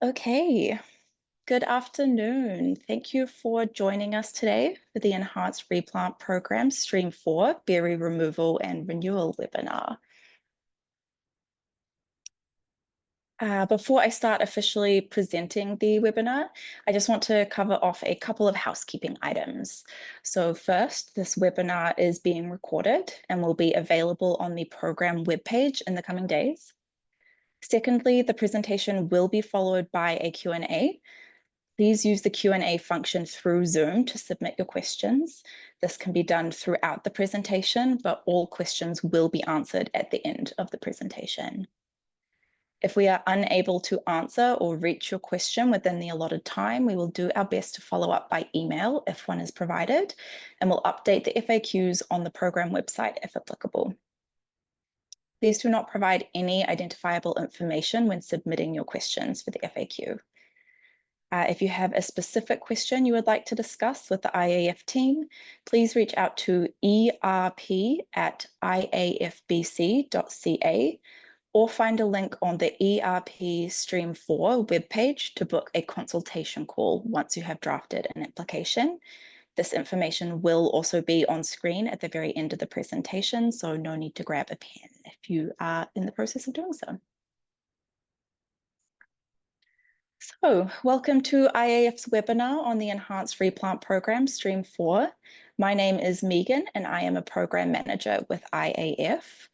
Okay, good afternoon. Thank you for joining us today for the Enhanced Replant Program Stream 4 Berry Removal and Renewal webinar. Before I start officially presenting the webinar, I just want to cover off a couple of housekeeping items. So first, this webinar is being recorded and will be available on the program webpage in the coming days. Secondly, the presentation will be followed by a Q&A. Please use the Q&A function through Zoom to submit your questions. This can be done throughout the presentation, but all questions will be answered at the end of the presentation. If we are unable to answer or reach your question within the allotted time, we will do our best to follow up by email if one is provided, and we'll update the FAQs on the program website if applicable. Please do not provide any identifiable information when submitting your questions for the FAQ. If you have a specific question you would like to discuss with the IAF team, please reach out to erp@iafbc.ca or find a link on the ERP Stream 4 webpage to book a consultation call once you have drafted an application. This information will also be on screen at the very end of the presentation, so no need to grab a pen if you are in the process of doing so. So, welcome to IAF's webinar on the Enhanced Replant Program, Stream 4. My name is Megan and I am a Program Manager with IAF.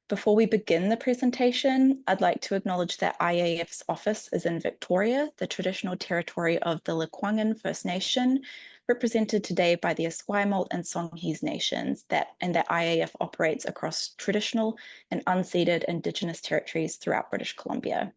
Before we begin the presentation, I'd like to acknowledge that IAF's office is in Victoria, the traditional territory of the Lekwungen First Nation, represented today by the Esquimalt and Songhees nations, and that IAF operates across traditional and unceded Indigenous territories throughout British Columbia.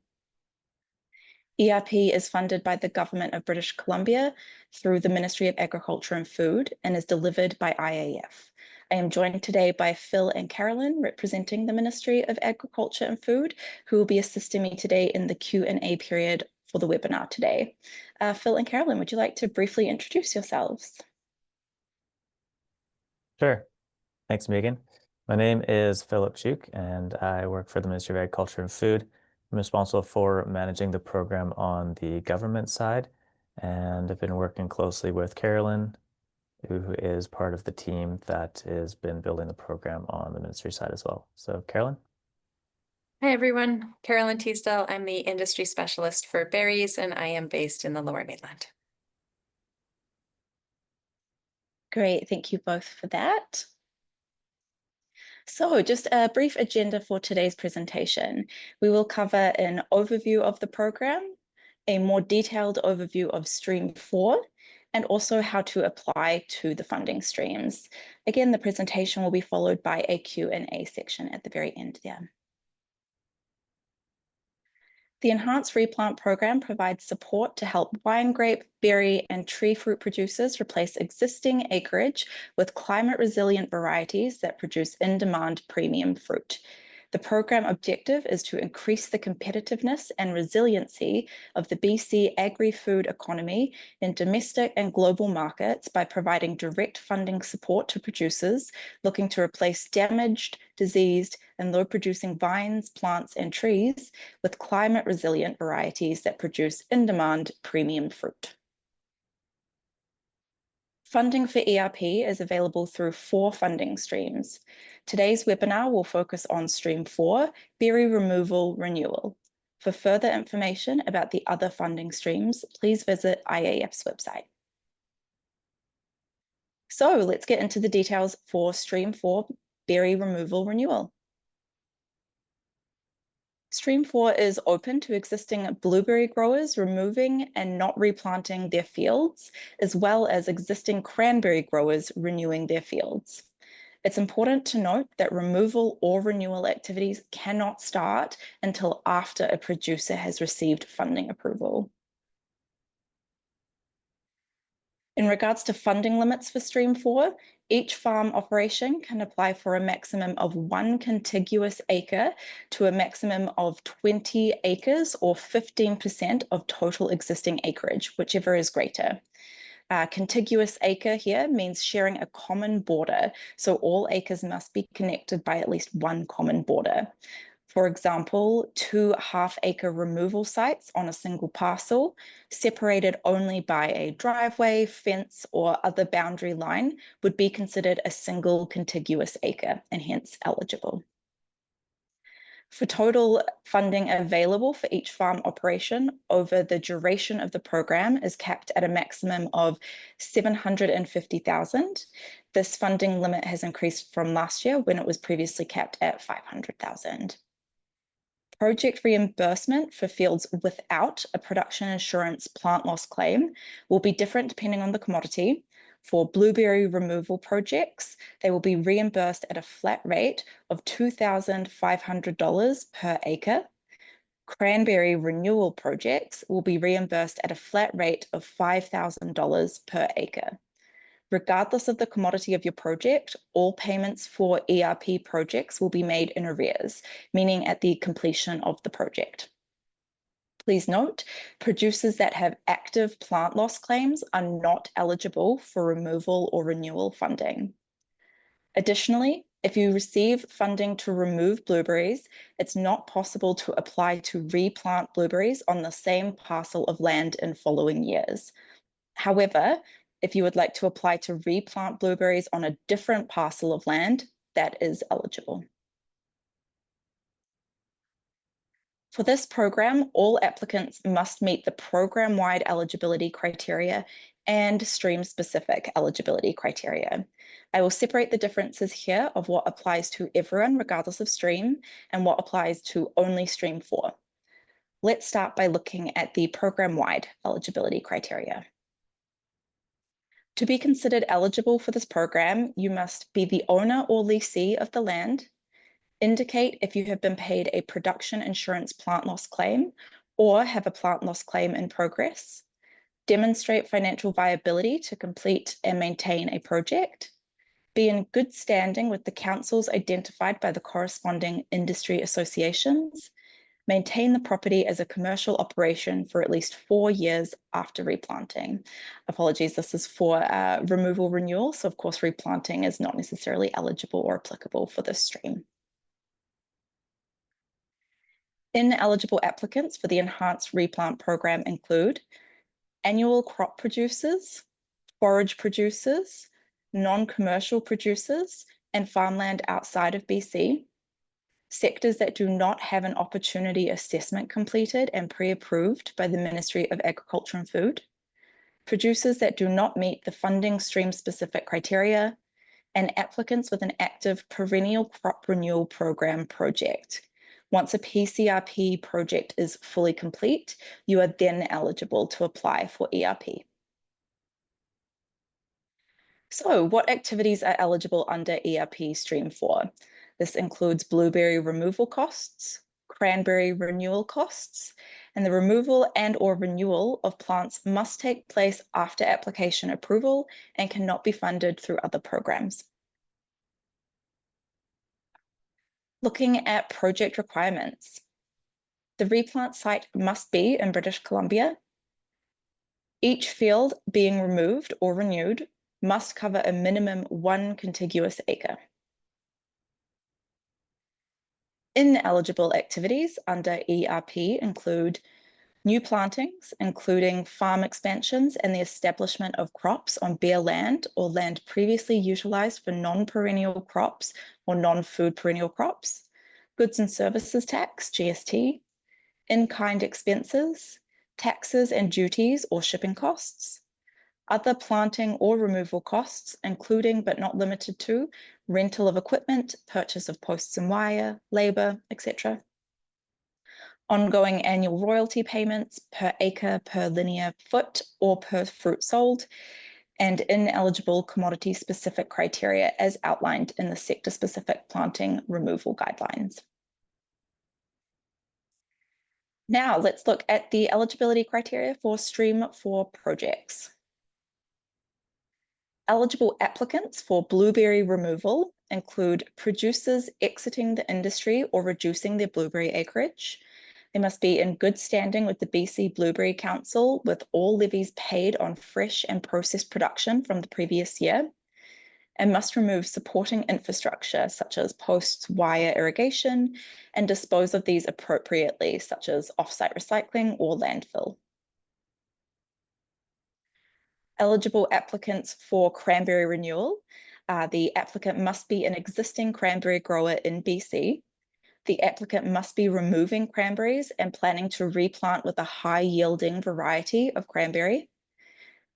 ERP is funded by the Government of British Columbia through the Ministry of Agriculture and Food and is delivered by IAF. I am joined today by Phil and Carolyn, representing the Ministry of Agriculture and Food, who will be assisting me today in the Q&A period for the webinar today. Phil and Carolyn, would you like to briefly introduce yourselves? Sure. Thanks, Megan. My name is Philip Chuk, and I work for the Ministry of Agriculture and Food. I'm responsible for managing the program on the government side, and I've been working closely with Carolyn, who is part of the team that has been building the program on the ministry side as well. So, Carolyn? Hi, everyone. Carolyn Teasdale. I'm the industry specialist for berries, and I am based in the Lower Mainland. Great, thank you both for that. So just a brief agenda for today's presentation. We will cover an overview of the program, a more detailed overview of Stream 4, and also how to apply to the funding streams. Again, the presentation will be followed by a Q&A section at the very end there. The Enhanced Replant Program provides support to help wine grape, berry, and tree fruit producers replace existing acreage with climate-resilient varieties that produce in-demand premium fruit. The program objective is to increase the competitiveness and resiliency of the BC agri-food economy in domestic and global markets by providing direct funding support to producers looking to replace damaged, diseased, and low-producing vines, plants, and trees with climate-resilient varieties that produce in-demand premium fruit. Funding for ERP is available through 4 funding streams. Today's webinar will focus on Stream 4, Berry Removal Renewal. For further information about the other funding streams, please visit IAF's website. So let's get into the details for Stream 4, Berry Removal Renewal. Stream 4 is open to existing blueberry growers removing and not replanting their fields, as well as existing cranberry growers renewing their fields. It's important to note that removal or renewal activities cannot start until after a producer has received funding approval. In regards to funding limits for Stream 4, each farm operation can apply for a maximum of 1 contiguous acre to a maximum of 20 acres or 15% of total existing acreage, whichever is greater. Contiguous acre here means sharing a common border, so all acres must be connected by at least one common border. For example, 2 half-acre removal sites on a single parcel, separated only by a driveway, fence, or other boundary line, would be considered a single contiguous acre and hence eligible. For total funding available for each farm operation over the duration of the program is capped at a maximum of $750,000. This funding limit has increased from last year when it was previously capped at $500,000. Project reimbursement for fields without a production insurance plant loss claim will be different depending on the commodity. For blueberry removal projects, they will be reimbursed at a flat rate of $2,500 per acre. Cranberry renewal projects will be reimbursed at a flat rate of $5,000 per acre. Regardless of the commodity of your project, all payments for ERP projects will be made in arrears, meaning at the completion of the project. Please note, producers that have active plant loss claims are not eligible for removal or renewal funding. Additionally, if you receive funding to remove blueberries, it's not possible to apply to replant blueberries on the same parcel of land in following years. However, if you would like to apply to replant blueberries on a different parcel of land, that is eligible. For this program, all applicants must meet the program-wide eligibility criteria and stream-specific eligibility criteria. I will separate the differences here of what applies to everyone regardless of stream and what applies to only Stream 4. Let's start by looking at the program-wide eligibility criteria. To be considered eligible for this program, you must be the owner or lessee of the land, indicate if you have been paid a production insurance plant loss claim or have a plant loss claim in progress, demonstrate financial viability to complete and maintain a project, be in good standing with the councils identified by the corresponding industry associations, maintain the property as a commercial operation for at least 4 years after replanting. Apologies, this is for removal renewal, so of course replanting is not necessarily eligible or applicable for this stream. Ineligible applicants for the Enhanced Replant Program include annual crop producers, forage producers, non-commercial producers, and farmland outside of BC, sectors that do not have an opportunity assessment completed and pre-approved by the Ministry of Agriculture and Food, producers that do not meet the funding stream-specific criteria, and applicants with an active perennial crop renewal program project. Once a PCRP project is fully complete, you are then eligible to apply for ERP. So what activities are eligible under ERP Stream 4? This includes blueberry removal costs, cranberry renewal costs, and the removal and/or renewal of plants must take place after application approval and cannot be funded through other programs. Looking at project requirements. The replant site must be in British Columbia. Each field being removed or renewed must cover a minimum 1 contiguous acre. Ineligible activities under ERP include new plantings, including farm expansions and the establishment of crops on bare land or land previously utilized for non-perennial crops or non-food perennial crops, goods and services tax, GST, in-kind expenses, taxes and duties or shipping costs, other planting or removal costs, including but not limited to rental of equipment, purchase of posts and wire, labor, etc. Ongoing annual royalty payments per acre, per linear foot, or per fruit sold, and ineligible commodity-specific criteria as outlined in the sector-specific planting removal guidelines. Now let's look at the eligibility criteria for Stream 4 projects. Eligible applicants for blueberry removal include producers exiting the industry or reducing their blueberry acreage. They must be in good standing with the BC Blueberry Council with all levies paid on fresh and processed production from the previous year. and must remove supporting infrastructure such as posts, wire, irrigation, and dispose of these appropriately, such as offsite recycling or landfill. Eligible applicants for cranberry renewal. The applicant must be an existing cranberry grower in BC. The applicant must be removing cranberries and planning to replant with a high-yielding variety of cranberry.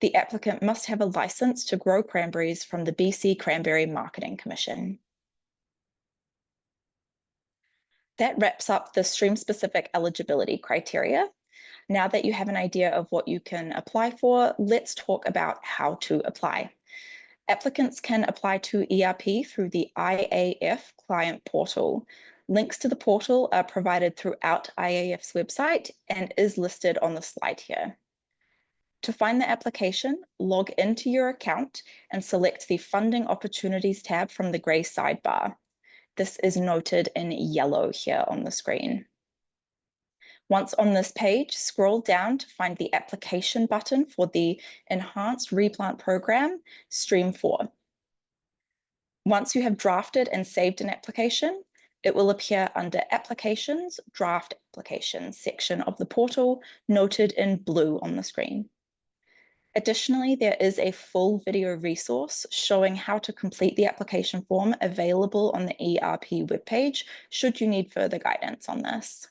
The applicant must have a license to grow cranberries from the BC Cranberry Marketing Commission. That wraps up the stream-specific eligibility criteria. Now that you have an idea of what you can apply for, let's talk about how to apply. Applicants can apply to ERP through the IAF client portal. Links to the portal are provided throughout IAF's website and is listed on the slide here. To find the application, log into your account and select the Funding Opportunities tab from the grey sidebar. This is noted in yellow here on the screen. Once on this page, scroll down to find the application button for the Enhanced Replant Program, Stream 4. Once you have drafted and saved an application, it will appear under Applications, Draft Applications section of the portal, noted in blue on the screen. Additionally, there is a full video resource showing how to complete the application form available on the ERP webpage, should you need further guidance on this.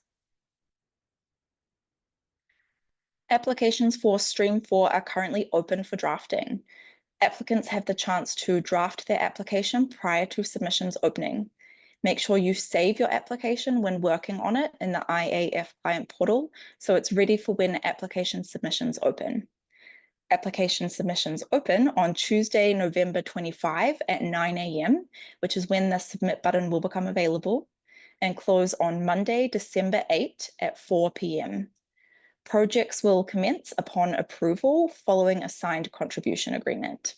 Applications for Stream 4 are currently open for drafting. Applicants have the chance to draft their application prior to submissions opening. Make sure you save your application when working on it in the IAF client portal so it's ready for when application submissions open. Application submissions open on Tuesday, November 25 at 9 a.m., which is when the submit button will become available, and close on Monday, December 8 at 4 p.m. Projects will commence upon approval following a signed contribution agreement.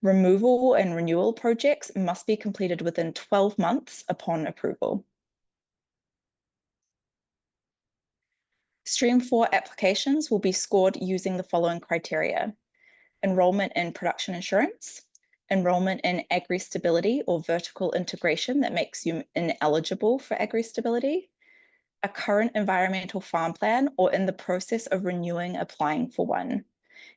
Removal and renewal projects must be completed within 12 months upon approval. Stream 4 applications will be scored using the following criteria: enrollment in production insurance, enrollment in agri-stability or vertical integration that makes you ineligible for agri-stability, a current environmental farm plan or in the process of renewing, applying for one.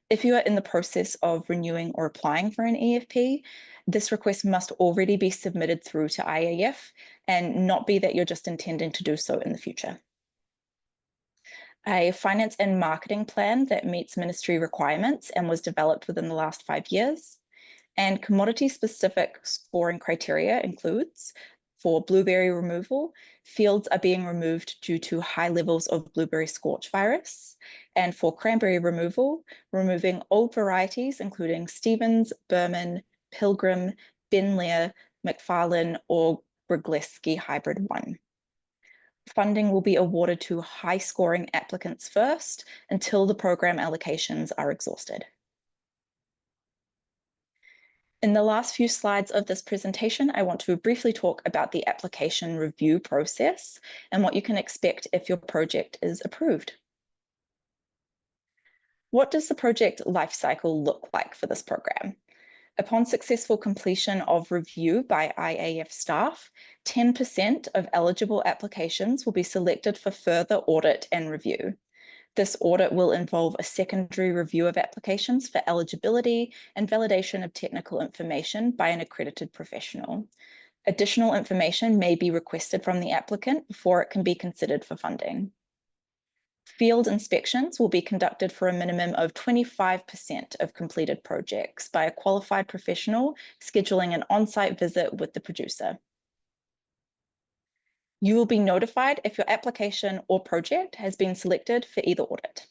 If you are in the process of renewing or applying for an EFP, this request must already be submitted through to IAF and not be that you're just intending to do so in the future. A finance and marketing plan that meets ministry requirements and was developed within the last 5 years. And commodity-specific scoring criteria includes, for blueberry removal, fields are being removed due to high levels of blueberry scorch virus. And for cranberry removal, removing old varieties, including Stevens, Berman, Pilgrim, Ben Lear, McFarlane, or Brogleski Hybrid 1. Funding will be awarded to high-scoring applicants first until the program allocations are exhausted. In the last few slides of this presentation, I want to briefly talk about the application review process and what you can expect if your project is approved. What does the project lifecycle look like for this program? Upon successful completion of review by IAF staff, 10% of eligible applications will be selected for further audit and review. This audit will involve a secondary review of applications for eligibility and validation of technical information by an accredited professional. Additional information may be requested from the applicant before it can be considered for funding. Field inspections will be conducted for a minimum of 25% of completed projects by a qualified professional, scheduling an on-site visit with the producer. You will be notified if your application or project has been selected for either audit.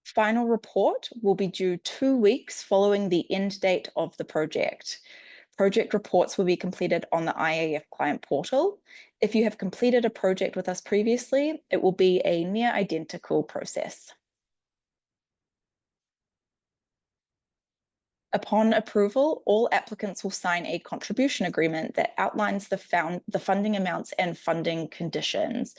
Final report will be due 2 weeks following the end date of the project. Project reports will be completed on the IAF client portal. If you have completed a project with us previously, it will be a near identical process. Upon approval, all applicants will sign a contribution agreement that outlines the funding amounts and funding conditions.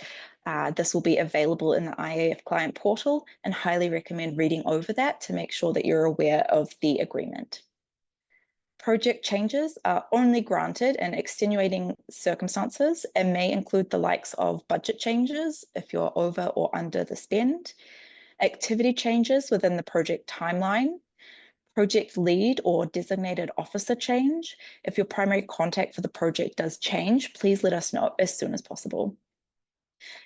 This will be available in the IAF client portal and highly recommend reading over that to make sure that you're aware of the agreement. Project changes are only granted in extenuating circumstances and may include the likes of budget changes if you're over or under the spend, activity changes within the project timeline, project lead or designated officer change. If your primary contact for the project does change, please let us know as soon as possible.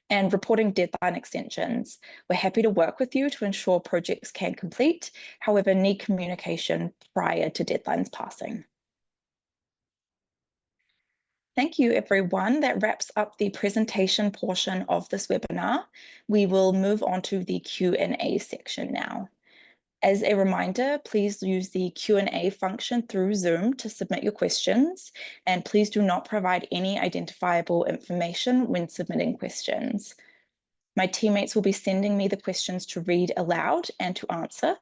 And reporting deadline extensions. We're happy to work with you to ensure projects can complete, however, need communication prior to deadlines passing. Thank you, everyone. That wraps up the presentation portion of this webinar. We will move on to the Q&A section now. As a reminder, please use the Q&A function through Zoom to submit your questions, and please do not provide any identifiable information when submitting questions. My teammates will be sending me the questions to read aloud and to answer.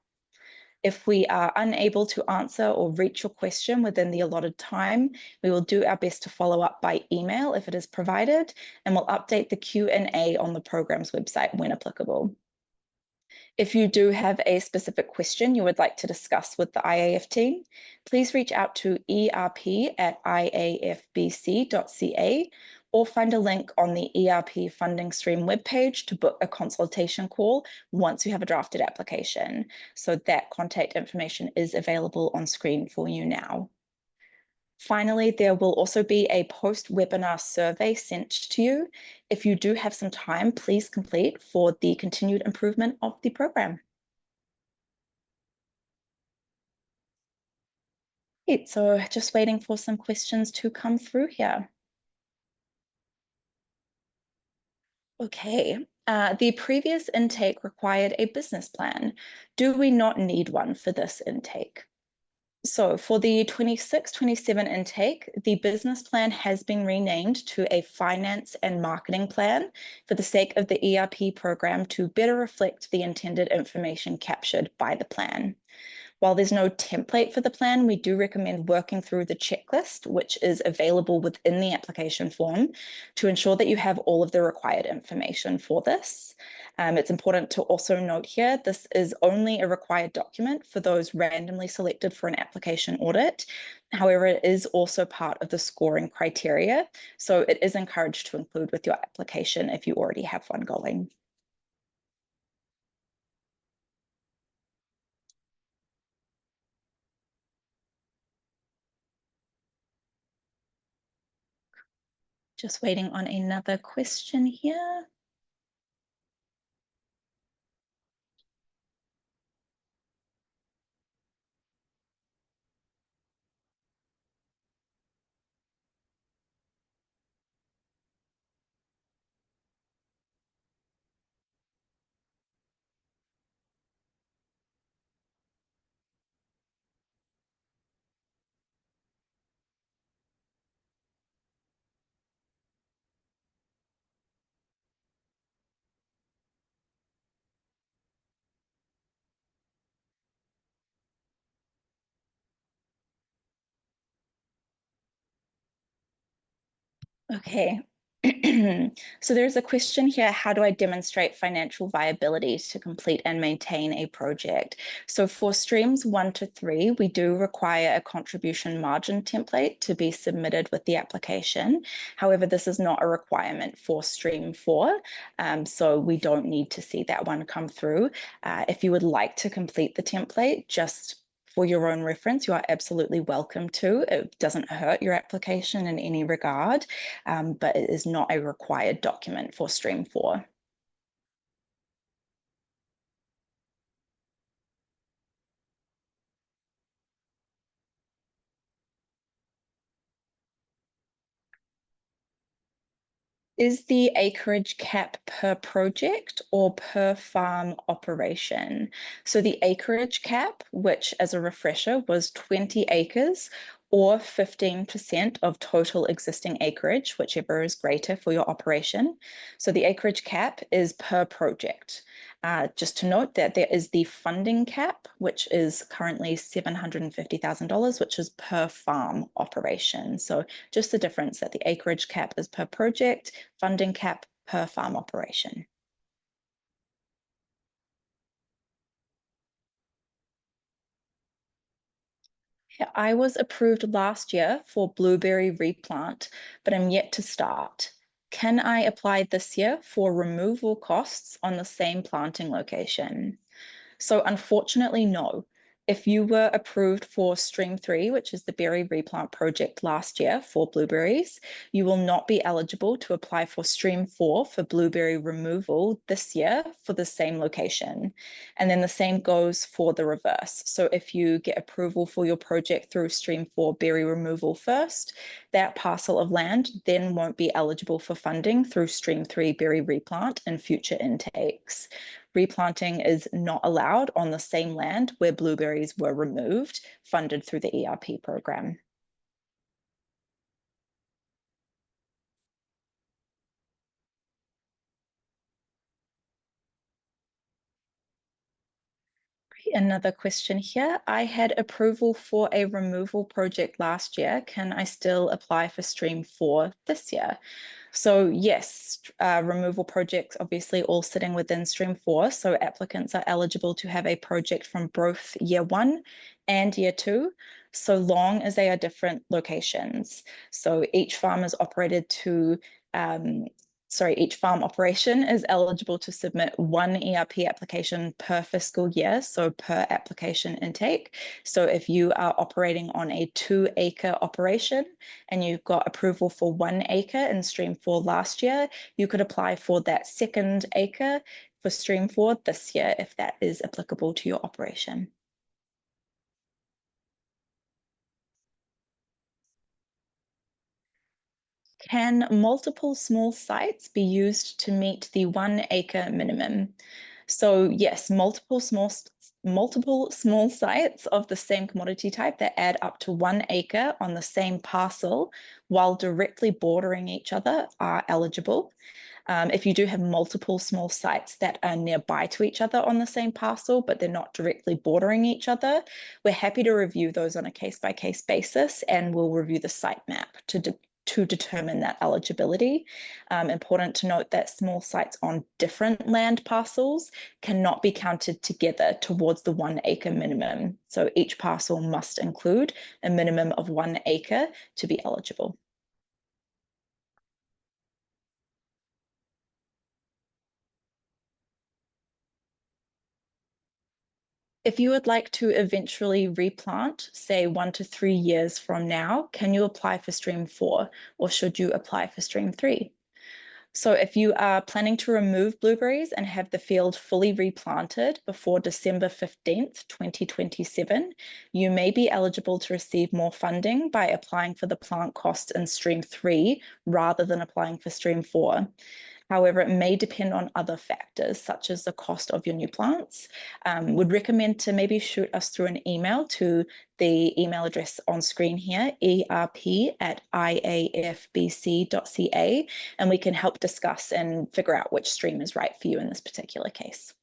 If we are unable to answer or reach your question within the allotted time, we will do our best to follow up by email if it is provided, and we'll update the Q&A on the program's website when applicable. If you do have a specific question you would like to discuss with the IAF team, please reach out to erp@iafbc.ca or find a link on the ERP funding stream webpage to book a consultation call once you have a drafted application. So that contact information is available on screen for you now. Finally, there will also be a post-webinar survey sent to you. If you do have some time, please complete for the continued improvement of the program. Great, so just waiting for some questions to come through here. Okay, the previous intake required a business plan. Do we not need one for this intake? So for the 26-27 intake, the business plan has been renamed to a finance and marketing plan for the sake of the ERP program to better reflect the intended information captured by the plan. While there's no template for the plan, we do recommend working through the checklist, which is available within the application form, to ensure that you have all of the required information for this. It's important to also note here, this is only a required document for those randomly selected for an application audit. However, it is also part of the scoring criteria, so it is encouraged to include with your application if you already have one going. Just waiting on another question here. Okay. So there's a question here, how do I demonstrate financial viability to complete and maintain a project? So for streams 1 to 3, we do require a contribution margin template to be submitted with the application. However, this is not a requirement for stream 4, so we don't need to see that one come through. If you would like to complete the template, just for your own reference, you are absolutely welcome to. It doesn't hurt your application in any regard, but it is not a required document for Stream 4. Is the acreage cap per project or per farm operation? So the acreage cap, which as a refresher was 20 acres or 15% of total existing acreage, whichever is greater for your operation. So the acreage cap is per project. Just to note that there is the funding cap, which is currently $750,000, which is per farm operation. So just the difference that the acreage cap is per project, funding cap per farm operation. Yeah, I was approved last year for blueberry replant, but I'm yet to start. Can I apply this year for removal costs on the same planting location? So unfortunately, no. If you were approved for Stream 3, which is the berry replant project last year for blueberries, you will not be eligible to apply for Stream 4 for blueberry removal this year for the same location. And then the same goes for the reverse. So if you get approval for your project through Stream 4 berry removal first, that parcel of land then won't be eligible for funding through Stream 3 berry replant in future intakes. Replanting is not allowed on the same land where blueberries were removed, funded through the ERP program. Another question here. I had approval for a removal project last year. Can I still apply for Stream 4 this year? So yes, removal projects obviously all sitting within Stream 4. So applicants are eligible to have a project from both year 1 and year 2, so long as they are different locations. So each farm is operated to each farm operation is eligible to submit one ERP application per fiscal year, so per application intake. So if you are operating on a 2-acre operation and you've got approval for 1 acre in Stream 4 last year, you could apply for that 2nd acre for Stream 4 this year if that is applicable to your operation. Can multiple small sites be used to meet the 1 acre minimum? So yes, multiple small sites of the same commodity type that add up to 1 acre on the same parcel while directly bordering each other are eligible. If you do have multiple small sites that are nearby to each other on the same parcel, but they're not directly bordering each other, we're happy to review those on a case-by-case basis, and we'll review the site map to determine that eligibility. Important to note that small sites on different land parcels cannot be counted together towards the 1 acre minimum. So each parcel must include a minimum of 1 acre to be eligible. If you would like to eventually replant, say 1 to 3 years from now, can you apply for Stream 4 or should you apply for Stream 3? So if you are planning to remove blueberries and have the field fully replanted before December 15th, 2027, you may be eligible to receive more funding by applying for the plant costs in Stream 3 rather than applying for Stream 4. However, it may depend on other factors, such as the cost of your new plants. Would recommend to maybe shoot us through an email to the email address on screen here, erp@iafbc.ca, and we can help discuss and figure out which stream is right for you in this particular case.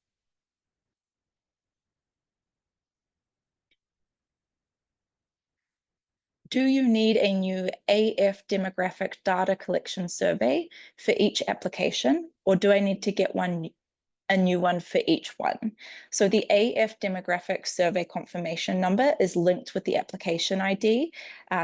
Do you need a new AF demographic data collection survey for each application, or do I need to get a new one for each one? So the AF demographic survey confirmation number is linked with the application ID.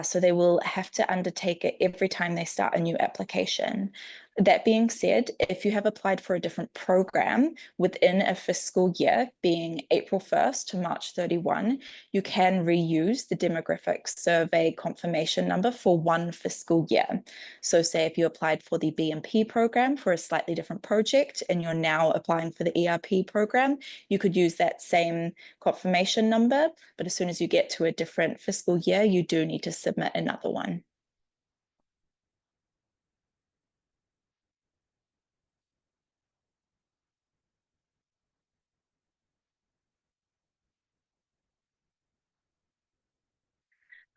So they will have to undertake it every time they start a new application. That being said, if you have applied for a different program within a fiscal year, being April 1st to March 31, you can reuse the demographic survey confirmation number for 1 fiscal year. So say if you applied for the B&P program for a slightly different project and you're now applying for the ERP program, you could use that same confirmation number, but as soon as you get to a different fiscal year, you do need to submit another one.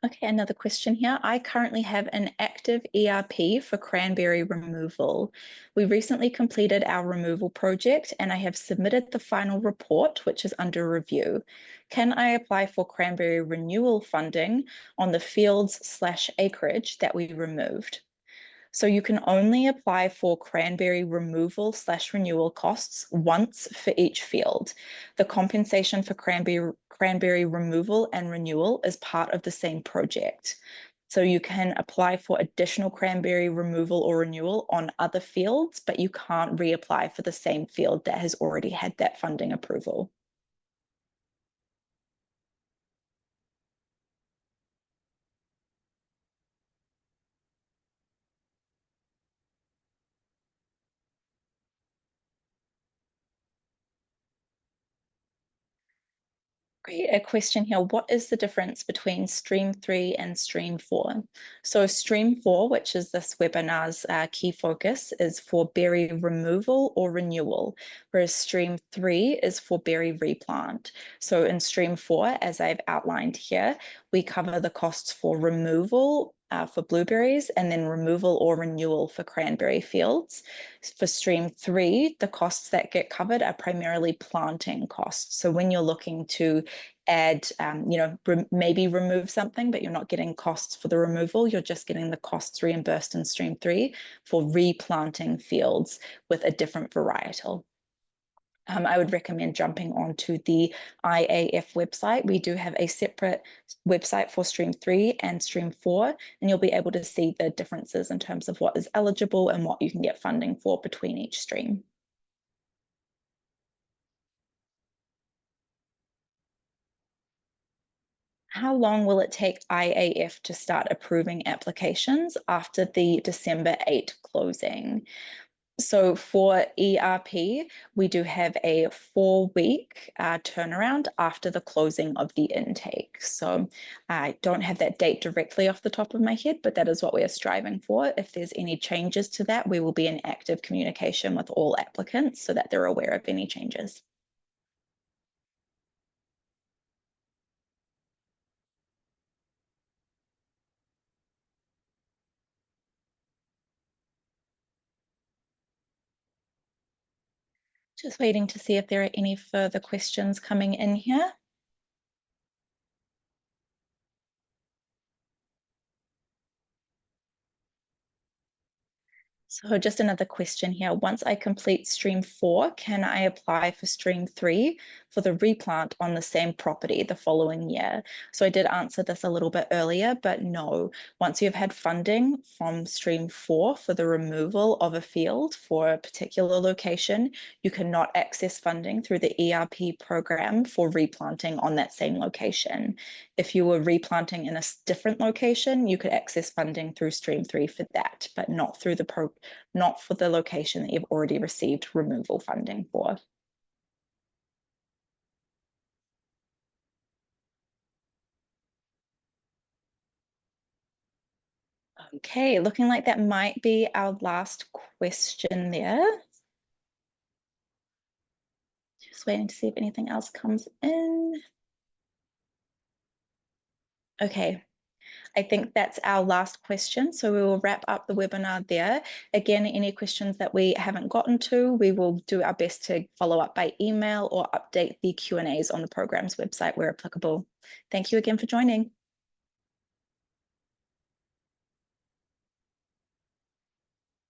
Okay, another question here. I currently have an active ERP for cranberry removal. We recently completed our removal project and I have submitted the final report, which is under review. Can I apply for cranberry renewal funding on the fields/acreage that we removed? So you can only apply for cranberry removal / renewal costs once for each field. The compensation for cranberry removal and renewal is part of the same project. So you can apply for additional cranberry removal or renewal on other fields, but you can't reapply for the same field that has already had that funding approval. Great, a question here. What is the difference between Stream 3 and Stream 4? So Stream 4, which is this webinar's key focus, is for berry removal or renewal, whereas Stream 3 is for berry replant. So in Stream 4, as I've outlined here, we cover the costs for removal for blueberries and then removal or renewal for cranberry fields. For Stream 3, the costs that get covered are primarily planting costs. So when you're looking to add, maybe remove something, but you're not getting costs for the removal, you're just getting the costs reimbursed in Stream 3 for replanting fields with a different varietal. I would recommend jumping onto the IAF website. We do have a separate website for Stream 3 and Stream 4, and you'll be able to see the differences in terms of what is eligible and what you can get funding for between each stream. How long will it take IAF to start approving applications after the December 8 closing? So for ERP, we do have a 4-week turnaround after the closing of the intake. So I don't have that date directly off the top of my head, but that is what we are striving for. If there's any changes to that, we will be in active communication with all applicants so that they're aware of any changes. Just waiting to see if there are any further questions coming in here. So just another question here. Once I complete Stream 4, can I apply for Stream 3 for the replant on the same property the following year? So I did answer this a little bit earlier, but no. Once you've had funding from Stream 4 for the removal of a field for a particular location, you cannot access funding through the ERP program for replanting on that same location. If you were replanting in a different location, you could access funding through Stream 3 for that, but not through not for the location that you've already received removal funding for. Okay, looking like that might be our last question there. Just waiting to see if anything else comes in. Okay, I think that's our last question. So we will wrap up the webinar there. Again, any questions that we haven't gotten to, we will do our best to follow up by email or update the Q&As on the program's website where applicable. Thank you again for joining.